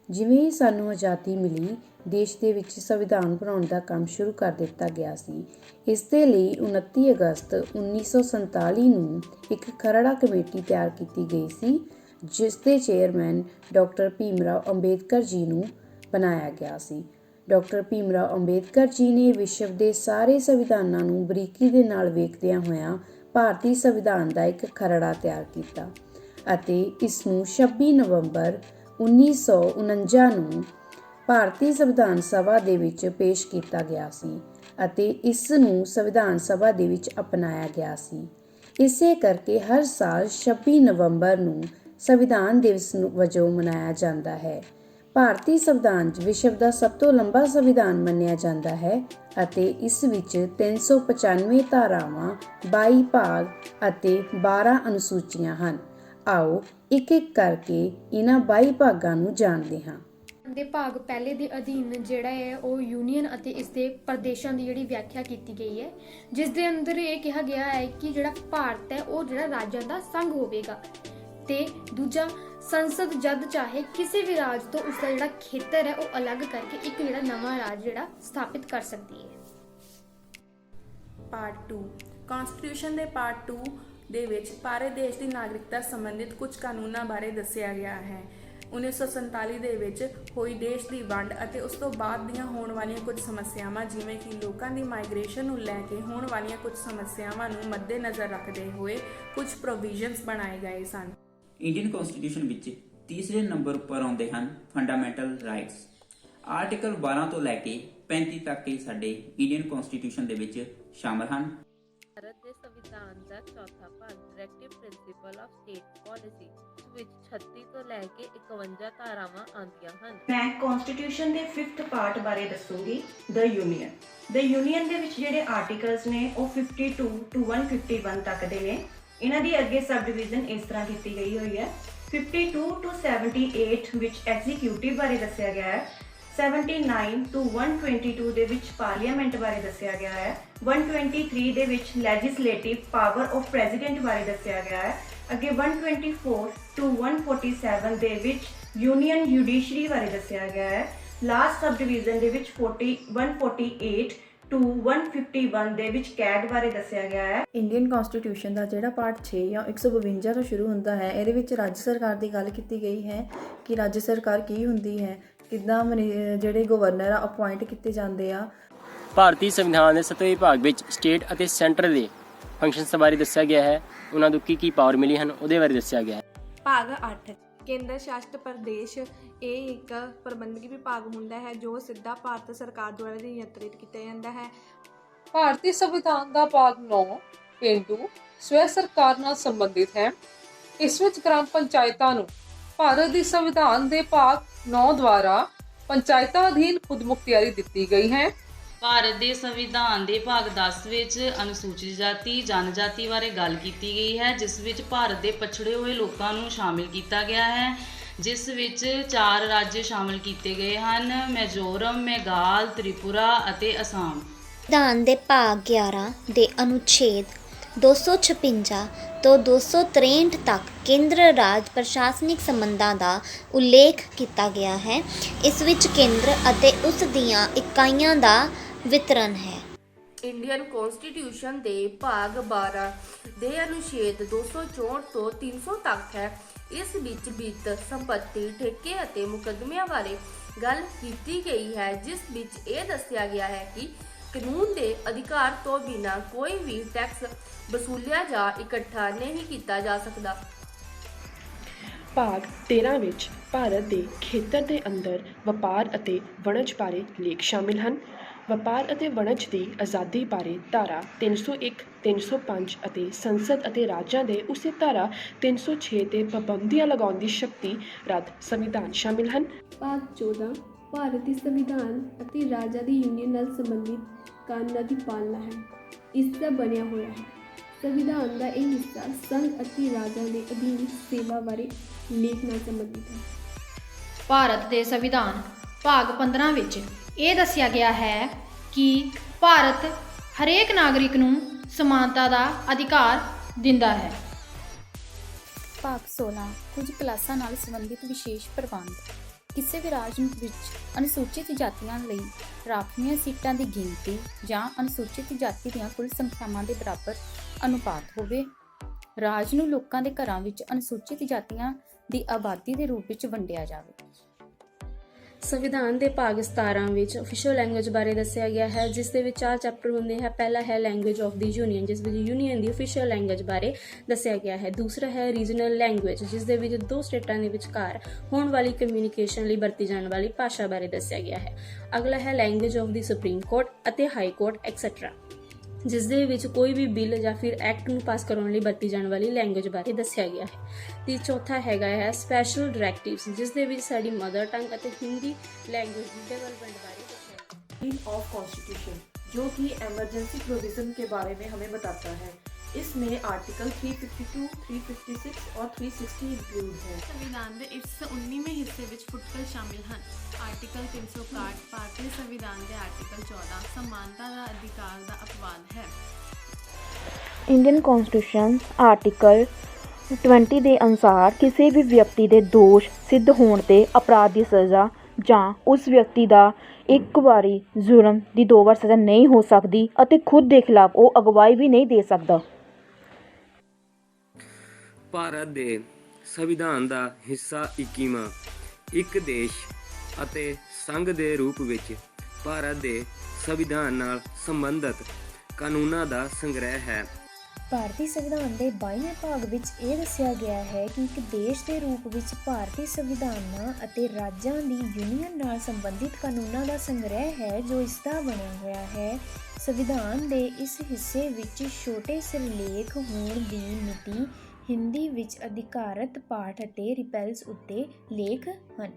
ਜਿਵੇਂ ਹੀ ਸਾਨੂੰ ਆਜ਼ਾਦੀ ਮਿਲੀ, ਦੇਸ਼ ਦੇ ਵਿੱਚ ਸੰਵਿਧਾਨ ਬਣਾਉਣ ਦਾ ਕੰਮ ਸ਼ੁਰੂ ਕਰ ਦਿੱਤਾ ਗਿਆ ਸੀ। ਇਸ ਦੇ ਲਈ 29 ਅਗਸਤ 1947 ਨੂੰ ਇੱਕ ਖਰੜਾ ਕਮੇਟੀ ਤਿਆਰ ਕੀਤੀ ਗਈ ਸੀ, ਜਿਸ ਦੇ ਚੇਅਰਮੈਨ ਡਾਕਟਰ ਭੀਮ ਰਾਓ ਅੰਬੇਦਕਰ ਜੀ ਨੂੰ ਬਣਾਇਆ ਗਿਆ ਸੀ। ਡਾਕਟਰ ਭੀਮ ਰਾਓ ਅੰਬੇਦਕਰ ਜੀ ਨੇ ਵਿਸ਼ਵ ਦੇ ਸਾਰੇ ਸੰਵਿਧਾਨਾਂ ਨੂੰ ਬਰੀਕੀ ਦੇ ਨਾਲ ਵੇਖਦਿਆਂ ਹੋਇਆਂ ਭਾਰਤੀ ਸੰਵਿਧਾਨ ਦਾ ਇੱਕ ਖਰੜਾ ਤਿਆਰ ਕੀਤਾ ਅਤੇ ਇਸ ਨੂੰ 26 ਨਵੰਬਰ 1949 ਨੂੰ ਭਾਰਤੀ ਸੰਵਿਧਾਨ ਸਭਾ ਦੇ ਵਿੱਚ ਪੇਸ਼ ਕੀਤਾ ਗਿਆ ਸੀ ਅਤੇ ਇਸ ਨੂੰ ਸੰਵਿਧਾਨ ਸਭਾ ਦੇ ਵਿੱਚ ਅਪਣਾਇਆ ਗਿਆ ਸੀ। ਇਸੇ ਕਰਕੇ ਹਰ ਸਾਲ 26 ਨਵੰਬਰ ਨੂੰ ਸੰਵਿਧਾਨ ਦਿਵਸ ਵਜੋਂ ਮਨਾਇਆ ਜਾਂਦਾ ਹੈ। ਭਾਰਤੀ ਸੰਵਿਧਾਨ ਵਿਸ਼ਵ ਦਾ ਸਭ ਤੋਂ ਲੰਬਾ ਸੰਵਿਧਾਨ ਮੰਨਿਆ ਜਾਂਦਾ ਹੈ ਅਤੇ ਇਸ ਵਿੱਚ 395 ਧਾਰਾਵਾਂ, 22 ਭਾਗ ਅਤੇ 12 ਅਨੁਸੂਚੀਆਂ ਹਨ। ਆਓ ਇੱਕ ਇੱਕ ਕਰਕੇ ਇਹਨਾਂ 22 ਭਾਗਾਂ ਨੂੰ ਜਾਣਦੇ ਹਾਂ। ਦੇ ਭਾਗ ਪਹਿਲੇ ਦੇ ਅਧੀਨ ਜਿਹੜਾ ਹੈ ਉਹ ਯੂਨੀਅਨ ਅਤੇ ਇਸ ਦੇ ਪ੍ਰਦੇਸ਼ਾਂ ਦੀ ਜਿਹੜੀ ਵਿਆਖਿਆ ਕੀਤੀ ਗਈ ਹੈ, ਜਿਸ ਦੇ ਅੰਦਰ ਇਹ ਕਿਹਾ ਗਿਆ ਹੈ ਕਿ ਜਿਹੜਾ ਭਾਰਤ ਹੈ ਉਹ ਜਿਹੜਾ ਰਾਜਾਂ ਦਾ ਸੰਘ ਹੋਵੇਗਾ ਤੇ ਦੂਜਾ ਸੰਸਦ ਜਦ ਚਾਹੇ ਕਿਸੇ ਵੀ ਰਾਜ ਤੋਂ ਉਸਦਾ ਜਿਹੜਾ ਖੇਤਰ ਹੈ ਉਹ ਅਲੱਗ ਕਰਕੇ ਇੱਕ ਜਿਹੜਾ ਨਵਾਂ ਰਾਜ ਜਿਹੜਾ ਸਥਾਪਿਤ ਕਰ ਸਕਦੀ ਹੈ। ਪਾਰਟ 2 ਕਨਸਟੀਟਿਊਸ਼ਨ ਦੇ ਪਾਰਟ 2 ਦੇ ਵਿੱਚ ਭਾਰਤ ਦੇਸ਼ ਦੀ ਨਾਗਰਿਕਤਾ ਸੰਬੰਧਿਤ ਕੁਝ ਕਾਨੂੰਨਾਂ ਬਾਰੇ ਦੱਸਿਆ ਗਿਆ ਹੈ। 1947 ਦੇ ਵਿੱਚ ਹੋਈ ਦੇਸ਼ ਦੀ ਵੰਡ ਅਤੇ ਉਸ ਤੋਂ ਬਾਅਦ ਦੀਆਂ ਹੋਣ ਵਾਲੀਆਂ ਕੁਝ ਸਮੱਸਿਆਵਾਂ, ਜਿਵੇਂ ਕਿ ਲੋਕਾਂ ਦੀ ਮਾਈਗ੍ਰੇਸ਼ਨ ਨੂੰ ਲੈ ਕੇ ਹੋਣ ਵਾਲੀਆਂ ਕੁਝ ਸਮੱਸਿਆਵਾਂ ਨੂੰ ਮੱਦੇਨਜ਼ਰ ਰੱਖਦੇ ਹੋਏ ਕੁਝ ਪ੍ਰੋਵੀਜ਼ਨਸ ਬਣਾਏ ਗਏ ਸਨ। ਇੰਡੀਅਨ ਕਨਸਟੀਟਿਊਸ਼ਨ ਵਿੱਚ ਤੀਸਰੇ ਨੰਬਰ ਉੱਪਰ ਆਉਂਦੇ ਹਨ ਫੰਡਾਮੈਂਟਲ ਰਾਈਟਸ। ਆਰਟੀਕਲ 12 ਤੋਂ ਲੈ ਕੇ 35 ਤੱਕ ਹੀ ਸਾਡੇ ਇੰਡੀਅਨ ਕਨਸਟੀਟਿਊਸ਼ਨ ਦੇ ਵਿੱਚ ਸ਼ਾਮਲ ਹਨ। ਭਾਰਤ ਦੇ ਸੰਵਿਧਾਨ ਦਾ ਚੌਥਾ ਭਾਗ directive principal of state policy ਵਿੱਚ 36 ਤੋਂ ਲੈ ਕੇ 51 ਧਾਰਾਵਾਂ ਆਉਂਦੀਆਂ ਹਨ। ਮੈਂ ਕਨਸਟੀਟਿਊਸ਼ਨ ਦੇ 5th ਪਾਰਟ ਬਾਰੇ ਦੱਸੂਗੀ, ਦ ਯੂਨੀਅਨ। ਦ ਯੂਨੀਅਨ ਦੇ ਵਿੱਚ ਜਿਹੜੇ ਆਰਟੀਕਲਸ ਨੇ ਉਹ 52 to 151 ਤੱਕ ਦੇ ਨੇ। ਇਹਨਾਂ ਦੀ ਅੱਗੇ ਸਬ ਡਿਵੀਜ਼ਨ ਇਸ ਤਰ੍ਹਾਂ ਕੀਤੀ ਗਈ ਹੋਈ ਹੈ। 52 to 78 ਵਿੱਚ ਐਗਜ਼ੀਕਿਊਟਿਵ ਬਾਰੇ ਦੱਸਿਆ ਗਿਆ ਹੈ। 79 to 122 ਦੇ ਵਿੱਚ ਪਾਰਲੀਮੈਂਟ ਬਾਰੇ ਦੱਸਿਆ ਗਿਆ ਹੈ। 123 ਦੇ ਵਿੱਚ ਲੈਜਿਸਲੇਟਿਵ ਪਾਵਰ ਆਫ ਪ੍ਰੈਜ਼ੀਡੈਂਟ ਬਾਰੇ ਦੱਸਿਆ ਗਿਆ ਹੈ। ਅੱਗੇ 124 to 147 ਦੇ ਵਿੱਚ ਯੂਨੀਅਨ ਜੁਡੀਸ਼ਰੀ ਬਾਰੇ ਦੱਸਿਆ ਗਿਆ ਹੈ। ਲਾਸਟ ਸਬ ਡਿਵੀਜ਼ਨ ਦੇ ਵਿੱਚ 148 to 151 ਦੇ ਵਿੱਚ ਕੈਟ ਬਾਰੇ ਦੱਸਿਆ ਗਿਆ ਹੈ। ਇੰਡੀਅਨ ਕਨਸਟੀਟਿਊਸ਼ਨ ਦਾ ਜਿਹੜਾ ਪਾਰਟ 6 ਜਾਂ 152 ਤੋਂ ਸ਼ੁਰੂ ਹੁੰਦਾ ਹੈ, ਇਹਦੇ ਵਿੱਚ ਰਾਜ ਸਰਕਾਰ ਦੀ ਗੱਲ ਕੀਤੀ ਗਈ ਹੈ ਕਿ ਰਾਜ ਸਰਕਾਰ ਕੀ ਹੁੰਦੀ ਹੈ, ਕਿੱਦਾਂ ਜਿਹੜੇ ਗਵਰਨਰ ਆ ਅਪੁਆਇੰਟ ਕੀਤੇ ਜਾਂਦੇ ਆ। ਭਾਰਤੀ ਸੰਵਿਧਾਨ ਦੇ 7ਵੇਂ ਭਾਗ ਵਿੱਚ ਸਟੇਟ ਅਤੇ ਸੈਂਟਰ ਦੇ ਫੰਕਸ਼ਨਸ ਬਾਰੇ ਦੱਸਿਆ ਗਿਆ ਹੈ। ਉਹਨਾਂ ਨੂੰ ਕੀ ਪਾਵਰ ਮਿਲੀ ਹਨ ਉਹਦੇ ਬਾਰੇ ਦੱਸਿਆ ਗਿਆ ਹੈ। ਭਾਗ 8 ਕੇਂਦਰ ਸ਼ਾਸਿਤ ਪ੍ਰਦੇਸ਼। ਇਹ ਇੱਕ ਪ੍ਰਬੰਧਕੀ ਵਿਭਾਗ ਹੁੰਦਾ ਹੈ ਜੋ ਸਿੱਧਾ ਭਾਰਤ ਸਰਕਾਰ ਦੁਆਰਾ ਨਿਯੰਤਰਿਤ ਕੀਤਾ ਜਾਂਦਾ ਹੈ। ਭਾਰਤੀ ਸੰਵਿਧਾਨ ਦਾ ਭਾਗ 9 ਪੇਂਡੂ ਸਵੈ ਸਰਕਾਰ ਨਾਲ ਸੰਬੰਧਿਤ ਹੈ। ਇਸ ਵਿੱਚ ਗ੍ਰਾਮ ਪੰਚਾਇਤਾਂ ਨੂੰ ਭਾਰਤ ਦੀ ਸੰਵਿਧਾਨ ਦੇ ਭਾਗ 9 ਦੁਆਰਾ ਪੰਚਾਇਤਾਂ ਅਧੀਨ ਖੁਦਮੁਖਤਿਆਰੀ ਦਿੱਤੀ ਗਈ ਹੈ। ਭਾਰਤ ਦੇ ਸੰਵਿਧਾਨ ਦੇ ਭਾਗ 10 ਵਿੱਚ ਅਨੁਸੂਚਿਤ ਜਾਤੀ ਜਨਜਾਤੀ ਬਾਰੇ ਗੱਲ ਕੀਤੀ ਗਈ ਹੈ, ਜਿਸ ਵਿੱਚ ਭਾਰਤ ਦੇ ਪਛੜੇ ਹੋਏ ਲੋਕਾਂ ਨੂੰ ਸ਼ਾਮਿਲ ਕੀਤਾ ਗਿਆ ਹੈ, ਜਿਸ ਵਿੱਚ 4 ਰਾਜ ਸ਼ਾਮਿਲ ਕੀਤੇ ਗਏ ਹਨ: ਮਿਜ਼ੋਰਮ, ਮੇਘਾਲ, ਤ੍ਰਿਪੁਰਾ ਅਤੇ ਅਸਾਮ। ਸੰਵਿਧਾਨ ਦੇ ਭਾਗ 11 ਦੇ ਅਨੁਛੇਦ 256 ਤੋਂ 263 ਤੱਕ ਕੇਂਦਰ ਰਾਜ ਪ੍ਰਸ਼ਾਸਨਿਕ ਸੰਬੰਧਾਂ ਦਾ ਉਲੇਖ ਕੀਤਾ ਗਿਆ ਹੈ। ਇਸ ਵਿੱਚ ਕੇਂਦਰ ਅਤੇ ਉਸ ਦੀਆਂ ਇਕਾਈਆਂ ਦਾ ਵਿਤਰਨ ਹੈ। ਇੰਡੀਅਨ ਕਨਸਟੀਟਿਊਸ਼ਨ ਦੇ ਭਾਗ 12 ਦੇ ਅਨੁਛੇਦ 264 ਤੋਂ 300 ਤੱਕ ਹੈ। ਇਸ ਵਿੱਚ ਵਿੱਤ, ਸੰਪੱਤੀ, ਠੇਕੇ ਅਤੇ ਮੁਕੱਦਮਿਆਂ ਬਾਰੇ ਗੱਲ ਕੀਤੀ ਗਈ ਹੈ, ਜਿਸ ਵਿੱਚ ਇਹ ਦੱਸਿਆ ਗਿਆ ਹੈ ਕਿ ਕਾਨੂੰਨ ਦੇ ਅਧਿਕਾਰ ਤੋਂ ਬਿਨਾਂ ਕੋਈ ਵੀ ਟੈਕਸ ਵਸੂਲਿਆ ਜਾਂ ਇਕੱਠਾ ਨਹੀਂ ਕੀਤਾ ਜਾ ਸਕਦਾ। ਭਾਗ 13 ਵਿੱਚ ਭਾਰਤ ਦੇ ਖੇਤਰ ਦੇ ਅੰਦਰ ਵਪਾਰ ਅਤੇ ਵਣਜ ਬਾਰੇ ਲੇਖ ਸ਼ਾਮਿਲ ਹਨ। ਵਪਾਰ ਅਤੇ ਵਣਜ ਦੀ ਆਜ਼ਾਦੀ ਬਾਰੇ ਧਾਰਾ 301, 305 ਅਤੇ ਸੰਸਦ ਅਤੇ ਰਾਜਾਂ ਦੇ ਉਸੇ ਧਾਰਾ 306 ਤੇ ਪਾਬੰਦੀਆਂ ਲਗਾਉਣ ਦੀ ਸ਼ਕਤੀ ਰੱਦ ਸੰਵਿਧਾਨ ਸ਼ਾਮਿਲ ਹਨ। ਭਾਗ 14 ਭਾਰਤੀ ਸੰਵਿਧਾਨ ਅਤੇ ਰਾਜਾਂ ਦੀ ਯੂਨੀਅਨ ਨਾਲ ਸੰਬੰਧਿਤ ਕਾਨੂੰਨਾਂ ਦੀ ਪਾਲਣਾ ਹੈ। ਇਸ ਦਾ ਬਣਿਆ ਹੋਇਆ ਹੈ। ਸੰਵਿਧਾਨ ਦਾ ਇਹ ਹਿੱਸਾ ਸੰਘ ਅਤੇ ਰਾਜਾਂ ਦੇ ਅਧੀਨ ਸੇਵਾ ਬਾਰੇ ਲੇਖ ਨਾਲ ਸੰਬੰਧਿਤ ਹੈ। ਭਾਰਤ ਦੇ ਸੰਵਿਧਾਨ ਭਾਗ 15 ਵਿੱਚ ਇਹ ਦੱਸਿਆ ਗਿਆ ਹੈ ਕਿ ਭਾਰਤ ਹਰੇਕ ਨਾਗਰਿਕ ਨੂੰ ਸਮਾਨਤਾ ਦਾ ਅਧਿਕਾਰ ਦਿੰਦਾ ਹੈ। ਭਾਗ 16 ਕੁਝ ਕਲਾਸਾਂ ਨਾਲ ਸੰਬੰਧਿਤ ਵਿਸ਼ੇਸ਼ ਪ੍ਰਬੰਧ। ਕਿਸੇ ਵੀ ਰਾਜ ਵਿੱਚ ਅਨੁਸੂਚਿਤ ਜਾਤੀਆਂ ਲਈ ਰਾਖਵੀਆਂ ਸੀਟਾਂ ਦੀ ਗਿਣਤੀ ਜਾਂ ਅਨੁਸੂਚਿਤ ਜਾਤੀ ਦੀਆਂ ਕੁੱਲ ਸੰਖਿਆਵਾਂ ਦੇ ਬਰਾਬਰ ਅਨੁਪਾਤ ਹੋਵੇ। ਰਾਜ ਨੂੰ ਲੋਕਾਂ ਦੇ ਘਰਾਂ ਵਿੱਚ ਅਨੁਸੂਚਿਤ ਜਾਤੀਆਂ ਦੀ ਆਬਾਦੀ ਦੇ ਰੂਪ ਵਿੱਚ ਵੰਡਿਆ ਜਾਵੇ। ਸੰਵਿਧਾਨ ਦੇ ਭਾਗ 17 ਵਿੱਚ ਅਫੀਸ਼ੀਅਲ ਲੈਂਗੁਏਜ ਬਾਰੇ ਦੱਸਿਆ ਗਿਆ ਹੈ, ਜਿਸ ਦੇ ਵਿੱਚ 4 ਚੈਪਟਰ ਹੁੰਦੇ ਹੈ। ਪਹਿਲਾ ਹੈ ਲੈਂਗੁਏਜ ਆਫ ਦੀ ਯੂਨੀਅਨ, ਜਿਸ ਵਿੱਚ ਯੂਨੀਅਨ ਦੀ ਅਫੀਸ਼ੀਅਲ ਲੈਂਗੁਏਜ ਬਾਰੇ ਦੱਸਿਆ ਗਿਆ ਹੈ। ਦੂਸਰਾ ਹੈ ਰੀਜਨਲ ਲੈਂਗੁਏਜ, ਜਿਸ ਦੇ ਵਿੱਚ 2 ਸਟੇਟਾਂ ਦੇ ਵਿਚਕਾਰ ਹੋਣ ਵਾਲੀ ਕਮਿਊਨੀਕੇਸ਼ਨ ਲਈ ਵਰਤੀ ਜਾਣ ਵਾਲੀ ਭਾਸ਼ਾ ਬਾਰੇ ਦੱਸਿਆ ਗਿਆ ਹੈ। ਅਗਲਾ ਹੈ language of the supreme court ਅਤੇ ਹਾਈ ਕੋਰਟ ਐਕਸੈਟਰਾ, ਜਿਸ ਦੇ ਵਿੱਚ ਕੋਈ ਵੀ ਬਿੱਲ ਜਾਂ ਫਿਰ ਐਕਟ ਨੂੰ ਪਾਸ ਕਰਾਉਣ ਲਈ ਵਰਤੀ ਜਾਣ ਵਾਲੀ ਲੈਂਗੁਏਜ ਬਾਰੇ ਦੱਸਿਆ ਗਿਆ ਹੈ। ਤੇ ਚੌਥਾ ਹੈਗਾ ਹੈ ਸਪੈਸ਼ਲ ਡਾਇਰੈਕਟਿਵਸ, ਜਿਸ ਦੇ ਵਿੱਚ ਸਾਡੀ ਮਦਰ ਟੰਗ ਅਤੇ ਹਿੰਦੀ ਲੈਂਗੁਏਜ ਦੀ ਡਿਵੈਲਪमेंट बारे बताया ऑफ कॉन्स्टिट्यूशन, जो कि एमरजेंसी प्रोविजन के बारे में हमें बताता है। इसमें आर्टिकल 352, 356 और 360 इंक्लूड है। संविधान के इस 19वें हिस्से ਵਿੱਚ ਫੁਟਕਲ ਸ਼ਾਮਿਲ ਹਨ। ਆਰਟੀਕਲ 361 ਭਾਰਤੀ ਸੰਵਿਧਾਨ ਦੇ ਆਰਟੀਕਲ 14 ਸਮਾਨਤਾ ਦਾ ਅਧਿਕਾਰ ਦਾ ਅਪਵਾਦ ਹੈ। ਇੰਡੀਅਨ ਕਨਸਟੀਟਿਊਸ਼ਨ ਆਰਟੀਕਲ 20 ਦੇ ਅਨੁਸਾਰ ਕਿਸੇ ਵੀ ਵਿਅਕਤੀ ਦੇ ਦੋਸ਼ ਸਿੱਧ ਹੋਣ ਤੇ ਅਪਰਾਧ ਦੀ ਸਜ਼ਾ ਜਾਂ ਉਸ ਵਿਅਕਤੀ ਦਾ ਇੱਕ ਵਾਰੀ ਜ਼ੁਰਮ ਦੀ 2 ਵਾਰ ਸਜ਼ਾ ਨਹੀਂ ਹੋ ਸਕਦੀ ਅਤੇ ਖੁਦ ਦੇ ਖਿਲਾਫ ਉਹ ਅਗਵਾਈ ਵੀ ਨਹੀਂ ਦੇ ਸਕਦਾ। ਭਾਰਤ ਦੇ ਸੰਵਿਧਾਨ ਦਾ ਹਿੱਸਾ 21ਵਾਂ ਇੱਕ ਦੇਸ਼ ਅਤੇ ਸੰਘ ਦੇ ਰੂਪ ਵਿੱਚ ਭਾਰਤ ਦੇ ਸੰਵਿਧਾਨ ਨਾਲ ਸੰਬੰਧਿਤ ਕਾਨੂੰਨਾਂ ਦਾ ਸੰਗ੍ਰਹਿ ਹੈ। ਭਾਰਤੀ ਸੰਵਿਧਾਨ ਦੇ 22ਵੇਂ ਭਾਗ ਵਿੱਚ ਇਹ ਦੱਸਿਆ ਗਿਆ ਹੈ ਕਿ ਇੱਕ ਦੇਸ਼ ਦੇ ਰੂਪ ਵਿੱਚ ਭਾਰਤੀ ਸੰਵਿਧਾਨਾਂ ਅਤੇ ਰਾਜਾਂ ਦੀ ਯੂਨੀਅਨ ਨਾਲ ਸੰਬੰਧਿਤ ਕਾਨੂੰਨਾਂ ਦਾ ਸੰਗ੍ਰਹਿ ਹੈ ਜੋ ਇਸ ਦਾ ਬਣਿਆ ਹੋਇਆ ਹੈ। ਸੰਵਿਧਾਨ ਦੇ ਇਸ ਹਿੱਸੇ ਵਿੱਚ ਛੋਟੇ ਸਿਰਲੇਖ ਹੋਣ ਦੀ ਮਿਤੀ ਹਿੰਦੀ ਵਿੱਚ ਅਧਿਕਾਰਤ ਪਾਠ ਅਤੇ ਰਿਪੈਲਸ ਉੱਤੇ ਲੇਖ ਹਨ।